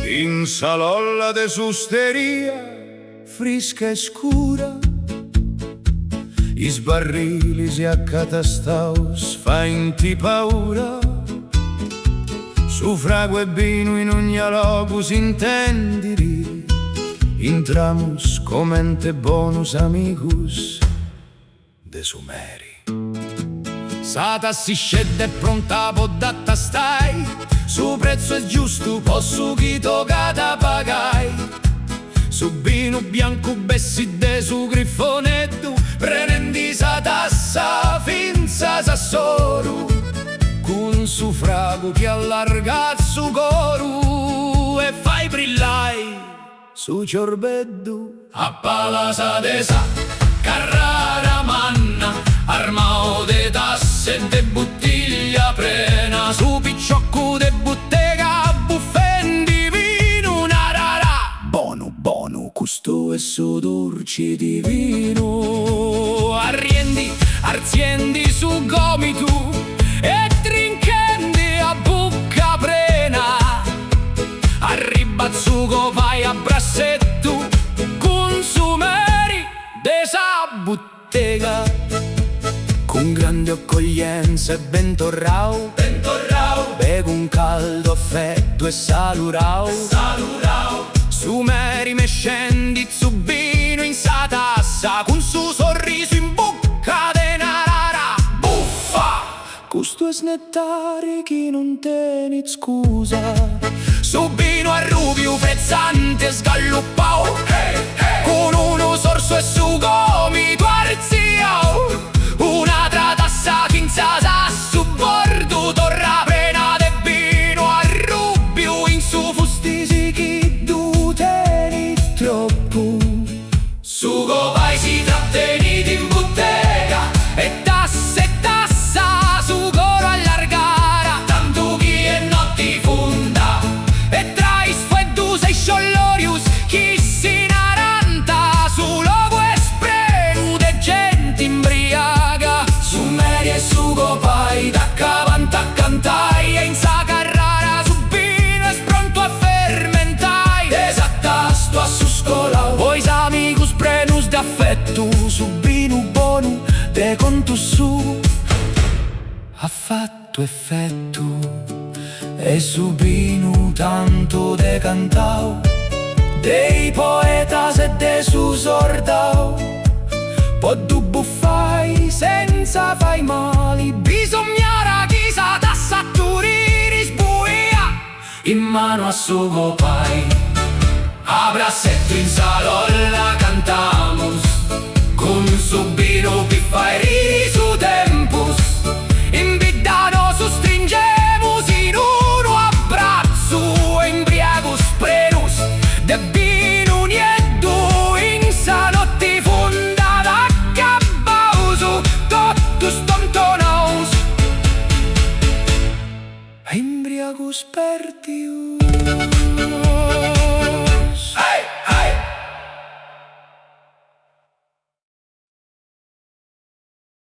In salolla de susteria, frisca e scura, i sbarrili si accatastaus fainti paura. Su frago e vino in ogni locus intendiri, intramus comente bonus amicus de sumeri. Sata si scende pronta podatta stai, su prezzo è giusto, posso chi toccata pagai. Su vino bianco bessi de su griffonetto, prenendi sa tassa finza sassoru, con su frago che allarga su coru e fai brillai su ciorbeddu. A palasa de sa Carrara manna, armao de tasse de bottiglia prena, su picciocco de bottega buffendi vino una rara. Bono, bono, custo e su dolci di vino. Arriendi, arziendi su gomitu e trinchendi a bucca prena. Arribazzuco vai a brassetto, consumeri de sa bottega. Con grande accoglienza e ben torrao, bevo un caldo affetto e salurao. Sumeri me scendi zubbino in sa tassa, con su sorriso in bocca de narara. Buffa! Gusto e snettare chi non tieni scusa. Subino a rubio pezzante sgalluppao, con uno sorso e su gomito arziao. Una tratassa chinzata su bordo, torra pena de vino a rubio, in su fustisi chi du teni troppo. Sugo vai si tratteniti in bottega e tassa su coro allargara. Tanto chi è notti fonda e tra i sfeddu sei sciollorius, chi si naranta su logo e sprenu de gente imbriaga. Sumeri e sugo pai da cavanta a cantai, e in sa Carrara su vino è pronto a fermentai. Desattasto a su scola, voi amicus prenus d'affetto, su vino buono de conto su. Ha fatto effetto e su vino tanto de cantao, dei poetas e de su sordao. Po' du buffai senza fai mali, bisognara chi sa tassa turiri sbuia. In mano a su copai, a brassetto in salolla cantamus, con su vino piffai riri su tempus. In vidano su stringemus in uno abbraccio, e imbriagus prenus de vino nieddu in sa notti fonda da cabbausu, totus tontonaus. Imbriagus perdius.